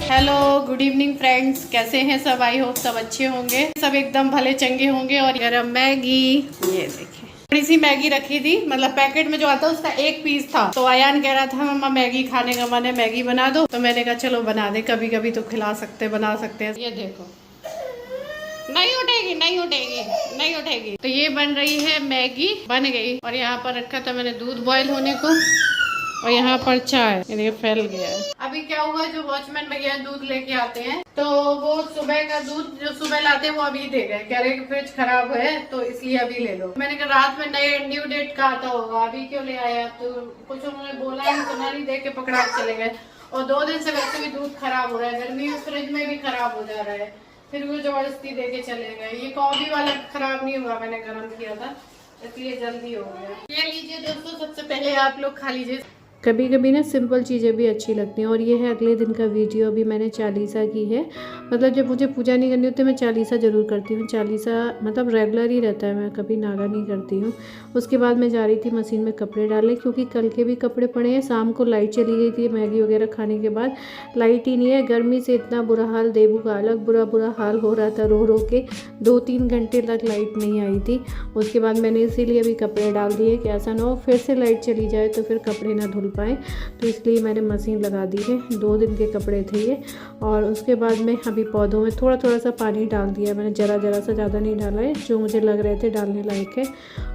Hello good evening friends, कैसे हैं सब? आई होप सब अच्छे होंगे, सब एकदम भले चंगे होंगे। और गरम मैगी, ये देखिए थोड़ी सी मैगी रखी थी, मतलब पैकेट में जो आता है उसका एक पीस था। तो अयान कह रहा था मम्मा मैगी खाने का मन है, मैगी बना दो। तो मैंने कहा चलो बना दे, कभी कभी तो खिला सकते, बना सकते हैं। ये देखो नहीं उठेगी, नहीं उठेगी, नहीं उठेगी। तो ये बन रही है मैगी, बन गई। और यहाँ पर रखा था मैंने दूध बॉयल होने को, और यहाँ पर चाय, ये फैल गया है। अभी क्या हुआ, जो वॉचमैन भैया दूध लेके आते हैं तो वो सुबह का दूध जो सुबह लाते हैं वो अभी दे गए, कह रहे कि फ्रिज खराब है तो इसलिए अभी ले लो। मैंने कहा रात में नए न्यू डेट का आता होगा, अभी क्यों ले आया? तो कुछ उन्होंने बोला है, सुना नहीं, देख के पकड़ा चले गए। और 2 दिन से वैसे भी दूध खराब हो रहा है, गर्मी में फ्रिज में भी खराब हो जा रहा है, फिर वो जबरदस्ती दे के चले गए। ये कॉफी वाला खराब नहीं हुआ, मैंने गर्म किया था इसलिए जल्दी हो गया। ये लीजिए दोस्तों, सबसे पहले आप लोग खा लीजिए। कभी कभी ना सिंपल चीज़ें भी अच्छी लगती हैं। और ये है अगले दिन का वीडियो। अभी मैंने चालीसा की है, मतलब जब मुझे पूजा नहीं करनी होती मैं चालीसा ज़रूर करती हूँ। चालीसा मतलब रेगुलर ही रहता है, मैं कभी नागा नहीं करती हूँ। उसके बाद मैं जा रही थी मशीन में कपड़े डालने, क्योंकि कल के भी कपड़े पड़े हैं। शाम को लाइट चली गई थी, मैगी वगैरह खाने के बाद लाइट ही नहीं है। गर्मी से इतना बुरा हाल, देवू का अलग बुरा हाल हो रहा था, रो रो के 2-3 घंटे तक लाइट नहीं आई थी। उसके बाद मैंने इसीलिए अभी कपड़े डाल दिए कि ऐसा ना हो फिर से लाइट चली जाए तो फिर कपड़े ना धुल पाए, तो इसलिए मैंने मशीन लगा दी है। 2 दिन के कपड़े थे ये। और उसके बाद में अभी पौधों में थोड़ा थोड़ा सा पानी डाल दिया मैंने, ज़रा सा, ज़्यादा नहीं डाला है, जो मुझे लग रहे थे डालने लायक है।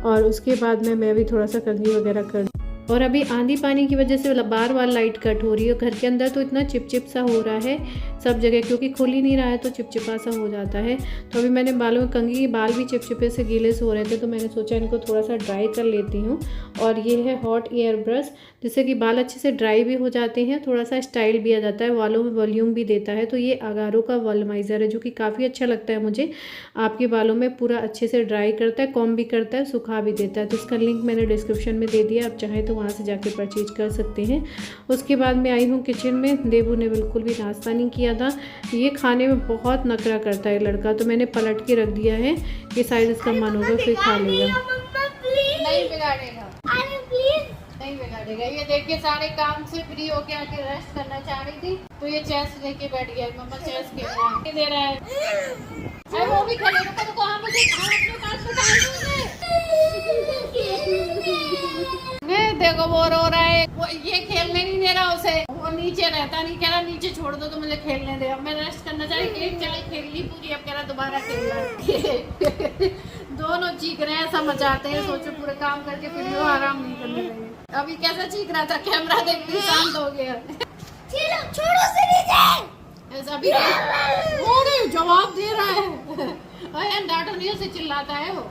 और उसके बाद में मैं भी थोड़ा सा कंघी वगैरह कर। और अभी आंधी पानी की वजह से बार बार लाइट कट हो रही है। घर के अंदर तो इतना चिपचिप सा हो रहा है सब जगह, क्योंकि खुल ही नहीं रहा है तो चिपचिपा सा हो जाता है। तो अभी मैंने बालों में कंघी, बाल भी चिपचिपे से गीले से हो रहे थे, तो मैंने सोचा इनको थोड़ा सा ड्राई कर लेती हूँ। और ये है हॉट एयर ब्रश, जिससे कि बाल अच्छे से ड्राई भी हो जाते हैं, थोड़ा सा स्टाइल भी आ जाता है, बालों में वॉल्यूम भी देता है। तो ये अगारो का वॉल्यूमाइज़र है, जो कि काफ़ी अच्छा लगता है मुझे। आपके बालों में पूरा अच्छे से ड्राई करता है, कॉम्ब भी करता है, सुखा भी देता है। तो इसका लिंक मैंने डिस्क्रिप्शन में दे दिया, आप चाहें तो वहाँ से जाके परचेज कर सकते हैं। उसके बाद मैं आई हूँ किचन में। देवू ने बिल्कुल भी नाश्ता नहीं किया था। ये खाने में बहुत नखरा करता है लड़का, तो मैंने पलट के रख दिया है कि शायद इसका मन होगा फिर खा लेगा। नहीं बिगाड़ेगा, नहीं बिगाड़ेगा। ये देखिए सारे काम से फ्री होके आके रेस्ट करना चाह रही थी, तो ये चेस लेके बैठ गया। मम्मा चेस खेल दे रहा है, अरे वो भी खेलेगा तो कहाँ मुझे देखो वो रो रहा है, वो ये खेलने नहीं दे रहा उसे, वो नीचे रहता नहीं, कह रहा नीचे छोड़ दो तो मुझे खेलने दे। अब मैं रेस्ट करना चाह रही, एक चाल खेल ली पूरी, अब कह रहा दोबारा खेलना है। दोनों चीख रहे हैं, ऐसा मचाते हैं, सोचो पूरे काम करके फिर भी वो आराम नहीं करने लगे। अभी कैसा चीख रहा था, कैमरा देख के शांत हो गया। छोड़ो से नीचे, ऐसा भी वो जवाब दे रहा है। अरे डांटो नहीं, उसे चिल्लाता है वो।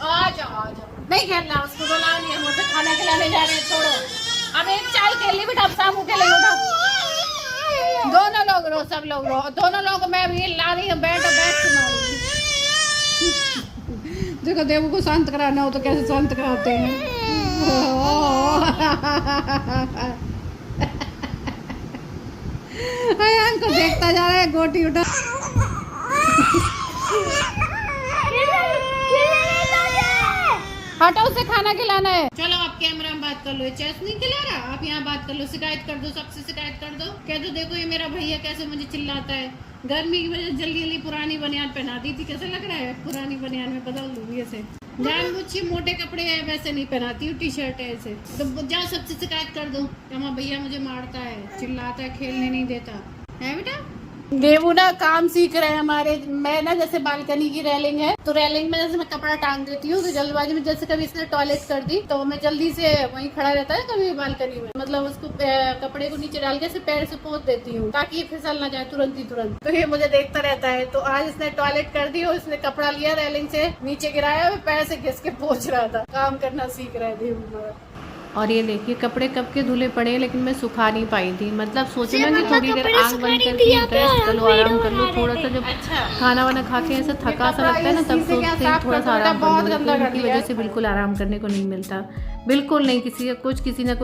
आ जाओ नहीं खेलना, उसको बुला लिया, मुझे खाना खिलाने जा रहे हैं, छोड़ो। अब एक चाल खेल ली बेटा, अब सामू के लिए उठा। दोनों लोग रो, सब लोग रो, दोनों लोग मैं भी ला रही हूँ, बैठ के मारूंगी। देखो देवू को शांत कराना हो तो कैसे शांत कराते हैं। अयान को देखता जा रहा है, गोटी उठा। हटो, उसे खाना खिलाना है। चलो आप कैमरा में बात कर लो, चेस नहीं खिला रहा, आप यहाँ बात कर लो, शिकायत कर दो, सबसे शिकायत कर दो, कह दो देखो ये मेरा भैया कैसे मुझे चिल्लाता है। गर्मी की वजह से जल्दी पुरानी बनियान पहना दी थी, कैसा लग रहा है? पुरानी बनियान में बदल दूंगी ऐसे, जानबूझ मोटे कपड़े हैं वैसे नहीं पहनाती हूँ, टी शर्ट है ऐसे। तो जाओ सबसे शिकायत कर दो, हमारा भैया मुझे मारता है, चिल्लाता है, खेलने नहीं देता है। बेटा देवू ना काम सीख रहे हैं हमारे। मैं ना जैसे बालकनी की रेलिंग है, तो रेलिंग में जैसे मैं कपड़ा टांग देती हूँ, तो जल्दबाजी में जैसे कभी इसने टॉयलेट कर दी तो मैं जल्दी से वहीं खड़ा रहता है कभी बालकनी में, मतलब उसको कपड़े को नीचे डाल के ऐसे पैर से पोंछ देती हूँ ताकि ये फिसल ना जाए तुरंत। तो ये मुझे देखता रहता है। तो आज इसने टॉयलेट कर दी और इसने कपड़ा लिया रेलिंग से नीचे गिराया, पैर से घिस के पोंछ रहा था। काम करना सीख रहे थे हमारा। और ये देखिए कपड़े कब के धुले पड़े, लेकिन मैं सुखा नहीं पाई थी। मतलब सोचो ना कि थोड़ी देर आग बंद करके रेस्ट कर लो, आराम कर लो थोड़ा सा। जब खाना वाना खा के ऐसा थका सा लगता है ना, तब सोचते हैं थोड़ा सा आराम कर लो, लेकिन इनकी वजह से बिल्कुल आराम करने को नहीं मिलता, बिल्कुल नहीं। किसी ना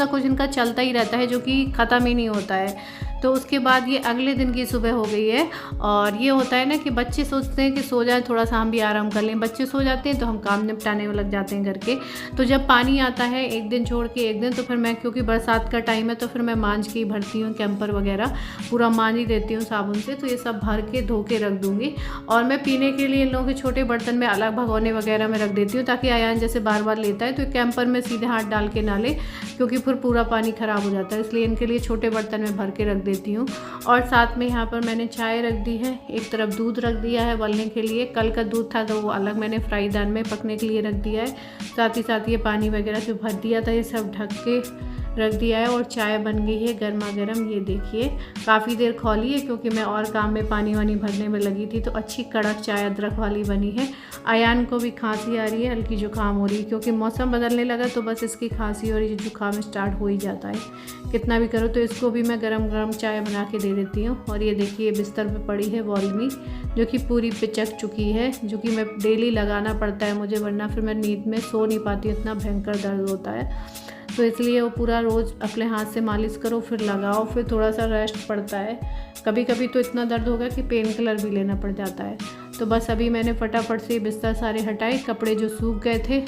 कुछ इनका चलता ही रहता है, जो कि ख़त्म ही नहीं होता है। तो उसके बाद ये अगले दिन की सुबह हो गई है। और ये होता है ना कि बच्चे सोचते हैं कि सो जाए थोड़ा सा, हम भी आराम कर लें। बच्चे सो जाते हैं तो हम काम निपटाने में लग जाते हैं घर के। तो जब पानी आता है एक दिन छोड़ के एक दिन, तो फिर मैं, क्योंकि बरसात का टाइम है, तो फिर मैं मांझ के ही भरती हूँ। कैंपर वगैरह पूरा मांझ ही देती हूँ साबुन से। तो ये सब भर के धो के रख दूँगी। और मैं पीने के लिए इन लोगों के छोटे बर्तन में अलग भगोने वगैरह में रख देती हूँ, ताकि आयान जैसे बार बार लेता है तो कैंपर में सीधे हाथ डाल के ना ले, क्योंकि फिर पूरा पानी ख़राब हो जाता है। इसलिए इनके लिए छोटे बर्तन में भर के रख देती हूँ। और साथ में यहाँ पर मैंने चाय रख दी है, एक तरफ दूध रख दिया है उबलने के लिए। कल का दूध था तो वो अलग मैंने फ्राई पैन में पकने के लिए रख दिया है। साथ ही साथ ये पानी वगैरह जो भर दिया था ये सब ढक के रख दिया है। और चाय बन गई है गर्मा गर्म। ये देखिए काफ़ी देर खौली है, क्योंकि मैं और काम में पानी वानी भरने में लगी थी। तो अच्छी कड़क चाय अदरक वाली बनी है। आयान को भी खांसी आ रही है, हल्की जुकाम हो रही है, क्योंकि मौसम बदलने लगा तो बस इसकी खांसी और ये जुकाम स्टार्ट हो ही जाता है कितना भी करो। तो इसको भी मैं गरम गरम चाय बना के दे देती हूँ। और ये देखिए बिस्तर पे पड़ी है वॉल्मी, जो कि पूरी पिचक चुकी है, जो कि मैं डेली लगाना पड़ता है मुझे, वरना फिर मैं नींद में सो नहीं पाती, इतना भयंकर दर्द होता है। तो इसलिए वो पूरा रोज़ अपने हाथ से मालिश करो, फिर लगाओ, फिर थोड़ा सा रेस्ट पड़ता है। कभी कभी तो इतना दर्द होगा कि पेन किलर भी लेना पड़ जाता है। तो बस अभी मैंने फटाफट से बिस्तर सारे हटाए, कपड़े जो सूख गए थे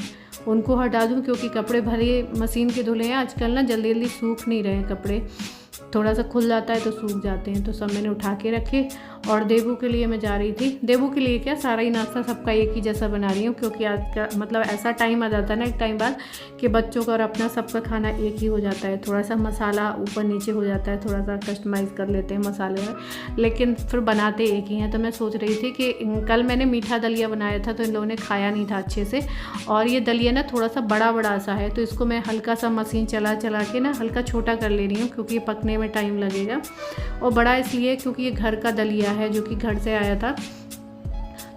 उनको हटा दूँ, क्योंकि कपड़े भले मशीन के धुले हैं आजकल ना, जल्दी जल्दी सूख नहीं रहे हैं कपड़े, थोड़ा सा खुल जाता है तो सूख जाते हैं। तो सब मैंने उठा के रखे। और देबू के लिए मैं जा रही थी, देबू के लिए क्या सारा ही नाश्ता सबका एक ही जैसा बना रही हूँ, क्योंकि आज का मतलब ऐसा टाइम आ जाता है ना एक टाइम बाद कि बच्चों का और अपना सबका खाना एक ही हो जाता है। थोड़ा सा मसाला ऊपर नीचे हो जाता है, थोड़ा सा कस्टमाइज़ कर लेते हैं मसाले में, लेकिन फिर बनाते एक ही हैं। तो मैं सोच रही थी कि कल मैंने मीठा दलिया बनाया था तो इन लोगों ने खाया नहीं था अच्छे से। और ये दलिया ना थोड़ा सा बड़ा बड़ा सा है, तो इसको मैं हल्का सा मशीन चला चला के ना हल्का छोटा कर ले रही हूँ, क्योंकि पकने में टाइम लगेगा। और बड़ा इसलिए क्योंकि ये घर का दलिया है, जो कि घर से आया था।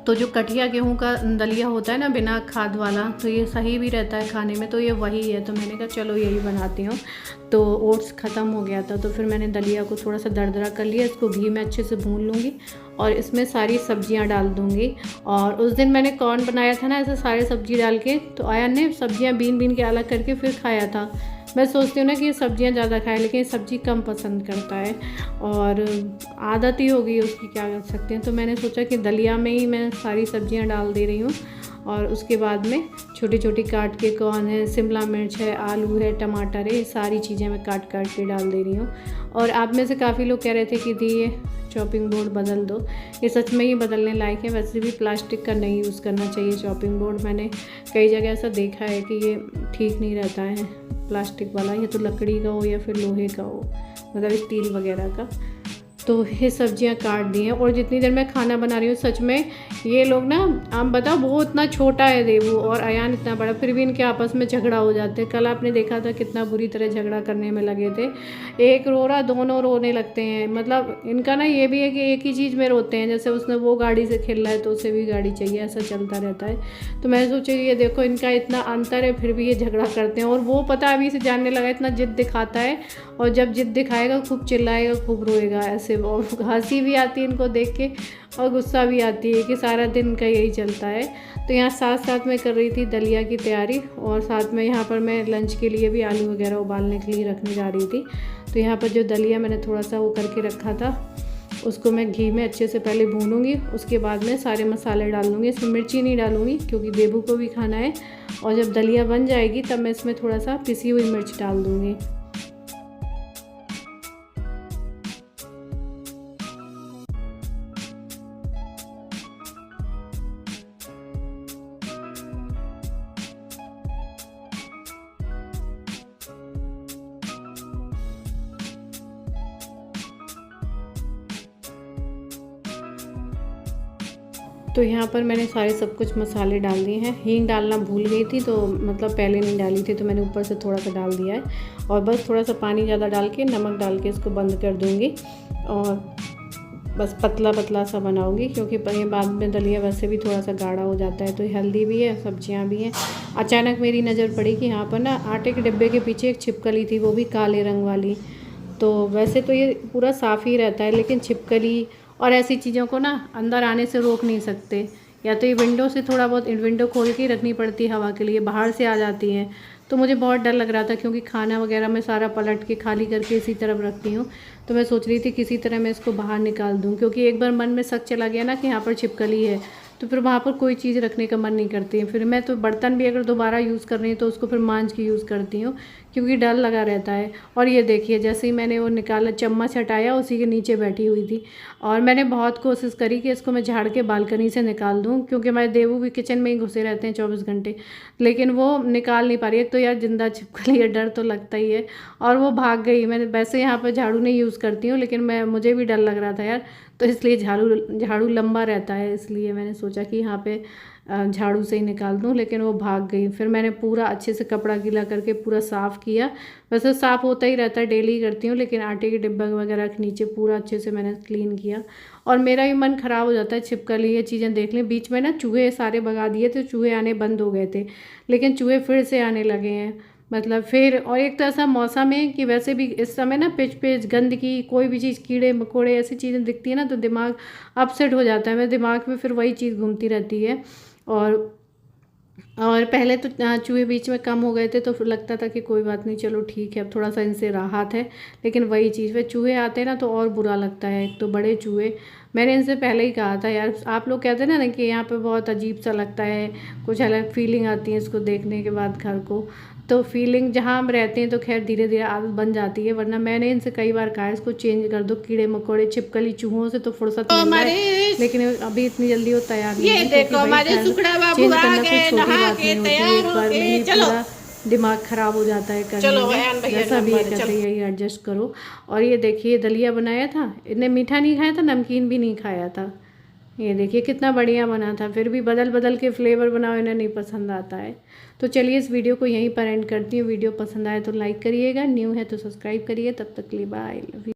तो जो कठिया गेहूं का दलिया होता है ना बिना खाद वाला, तो ये सही भी रहता है खाने में, तो ये वही है। तो मैंने कहा चलो यही बनाती हूँ। तो ओट्स ख़त्म हो गया था, तो फिर मैंने दलिया को थोड़ा सा दरदरा कर लिया। इसको घी में अच्छे से भून लूँगी और इसमें सारी सब्जियां डाल दूँगी। और उस दिन मैंने कॉर्न बनाया था ना ऐसे सारे सब्जी डाल के, तो आयान ने सब्जियां बीन बीन के अलग करके फिर खाया था। मैं सोचती हूँ ना कि ये सब्जियां ज़्यादा खाए, लेकिन ये सब्ज़ी कम पसंद करता है और आदत ही हो गई उसकी, क्या कर सकते हैं। तो मैंने सोचा कि दलिया में ही मैं सारी सब्जियां डाल दे रही हूँ। और उसके बाद में छोटी छोटी काट के कॉर्न है, शिमला मिर्च है, आलू है, टमाटर है, ये सारी चीज़ें मैं काट काट के डाल दे रही हूँ। और आप में से काफ़ी लोग कह रहे थे कि दी ये चॉपिंग बोर्ड बदल दो, ये सच में ही बदलने लायक है। वैसे भी प्लास्टिक का नहीं यूज़ करना चाहिए चॉपिंग बोर्ड, मैंने कई जगह ऐसा देखा है कि ये ठीक नहीं रहता है प्लास्टिक वाला, ये तो लकड़ी का हो या फिर लोहे का हो, मतलब स्टील वगैरह का। तो ये सब्जियां काट दी हैं। और जितनी देर मैं खाना बना रही हूँ सच में ये लोग ना, आप बताओ वो इतना छोटा है देवू और अयान इतना बड़ा, फिर भी इनके आपस में झगड़ा हो जाते हैं। कल आपने देखा था कितना बुरी तरह झगड़ा करने में लगे थे, एक रो रहा दोनों रोने लगते हैं। मतलब इनका ना ये भी है कि एक ही चीज़ में रोते हैं, जैसे उसने वो गाड़ी से खेल रहा है तो उसे भी गाड़ी चाहिए, ऐसा चलता रहता है। तो मैं सोची ये देखो इनका इतना अंतर है फिर भी ये झगड़ा करते हैं। और वो पता अभी से जानने लगा, इतना जिद दिखाता है और जब जिद दिखाएगा खूब चिल्लाएगा खूब रोएगा ऐसे। और हंसी भी आती है इनको देख के और गुस्सा भी आती है कि सारा दिन इनका यही चलता है। तो यहाँ साथ साथ में कर रही थी दलिया की तैयारी और साथ में यहाँ पर मैं लंच के लिए भी आलू वगैरह उबालने के लिए रखने जा रही थी। तो यहाँ पर जो दलिया मैंने थोड़ा सा वो करके रखा था उसको मैं घी में अच्छे से पहले भूनूंगी, उसके बाद में सारे मसाले डाल दूँगी। इसमें मिर्ची नहीं डालूँगी क्योंकि देबू को भी खाना है। और जब दलिया बन जाएगी तब मैं इसमें थोड़ा सा पिसी हुई मिर्च डाल दूँगी। तो यहाँ पर मैंने सारे सब कुछ मसाले डाल दिए हैं। हींग डालना भूल गई थी, तो मतलब पहले नहीं डाली थी, तो मैंने ऊपर से थोड़ा सा डाल दिया है। और बस थोड़ा सा पानी ज़्यादा डाल के नमक डाल के इसको बंद कर दूँगी और बस पतला पतला सा बनाऊँगी, क्योंकि ये बाद में दलिया वैसे भी थोड़ा सा गाढ़ा हो जाता है। तो हेल्दी भी है, सब्जियाँ भी हैं। अचानक मेरी नज़र पड़ी कि यहाँ पर ना आटे के डिब्बे के पीछे एक छिपकली थी, वो भी काले रंग वाली। तो वैसे तो ये पूरा साफ़ ही रहता है, लेकिन छिपकली और ऐसी चीज़ों को ना अंदर आने से रोक नहीं सकते, या तो ये विंडो से थोड़ा बहुत विंडो खोल के रखनी पड़ती है हवा के लिए, बाहर से आ जाती हैं। तो मुझे बहुत डर लग रहा था, क्योंकि खाना वगैरह मैं सारा पलट के खाली करके इसी तरफ रखती हूँ। तो मैं सोच रही थी किसी तरह मैं इसको बाहर निकाल दूँ, क्योंकि एक बार मन में शक चला गया ना कि यहाँ पर छिपकली है, तो फिर वहाँ पर कोई चीज़ रखने का मन नहीं करती है। फिर मैं तो बर्तन भी अगर दोबारा यूज़ कर रही हूँ तो उसको फिर मांज के यूज़ करती हूँ, क्योंकि डर लगा रहता है। और ये देखिए, जैसे ही मैंने वो निकाला, चम्मच हटाया, उसी के नीचे बैठी हुई थी। और मैंने बहुत कोशिश करी कि इसको मैं झाड़ के बालकनी से निकाल दूँ, क्योंकि हमारे देवू भी किचन में ही घुसे रहते हैं 24 घंटे, लेकिन वो निकाल नहीं पा रही है। तो यार जिंदा छिपकली है, डर तो लगता ही है। और वो भाग गई। मैंने वैसे यहाँ पर झाड़ू नहीं यूज़ करती हूँ, लेकिन मुझे भी डर लग रहा था यार, तो इसलिए झाड़ू लंबा रहता है, इसलिए मैंने सोचा कि यहाँ पे झाड़ू से ही निकाल दूँ, लेकिन वो भाग गई। फिर मैंने पूरा अच्छे से कपड़ा गीला करके पूरा साफ़ किया। वैसे साफ़ होता ही रहता है, डेली करती हूँ, लेकिन आटे के डिब्बा वगैरह के नीचे पूरा अच्छे से मैंने क्लीन किया। और मेरा भी मन ख़राब हो जाता है छिपकली ये चीज़ें देख लें। बीच में ना चूहे सारे भगा दिए थे, चूहे आने बंद हो गए थे, लेकिन चूहे फिर से आने लगे हैं। मतलब फिर, और एक तो ऐसा मौसम है कि वैसे भी इस समय ना पिच गंदगी, कोई भी चीज़, कीड़े मकोड़े, ऐसी चीज़ें दिखती है ना तो दिमाग अपसेट हो जाता है। मेरे दिमाग में फिर वही चीज़ घूमती रहती है। और पहले तो चूहे बीच में कम हो गए थे, तो फिर लगता था कि कोई बात नहीं, चलो ठीक है, अब थोड़ा सा इनसे राहत है। लेकिन वही चीज़, फिर चूहे आते हैं ना तो और बुरा लगता है। एक तो बड़े चूहे, मैंने इनसे पहले ही कहा था यार, आप लोग कहते हैं ना कि यहाँ पे बहुत अजीब सा लगता है, कुछ अलग फीलिंग आती है इसको देखने के बाद घर को। तो फीलिंग जहाँ हम रहते हैं तो खैर धीरे धीरे आदत बन जाती है, वरना मैंने इनसे कई बार कहा इसको चेंज कर दो। कीड़े मकोड़े, छिपकली, चूहों से तो फुर्सत मिल रहा है, लेकिन अभी इतनी जल्दी वो तैयार नहीं है। देखो हमारे सुखड़ा बाबू आ गए, नहा के तैयार हो गए। चलो, दिमाग ख़राब हो जाता है करने में, जैसा भी है कहते यही एडजस्ट करो। और ये देखिए दलिया बनाया था, इन्हें मीठा नहीं खाया था, नमकीन भी नहीं खाया था। ये देखिए कितना बढ़िया बना था। फिर भी बदल बदल के फ्लेवर बनाओ, इन्हें नहीं पसंद आता है। तो चलिए इस वीडियो को यहीं पर एंड करती हूँ। वीडियो पसंद आए तो लाइक करिएगा, न्यू है तो सब्सक्राइब करिए। तब तक के लिए बाय।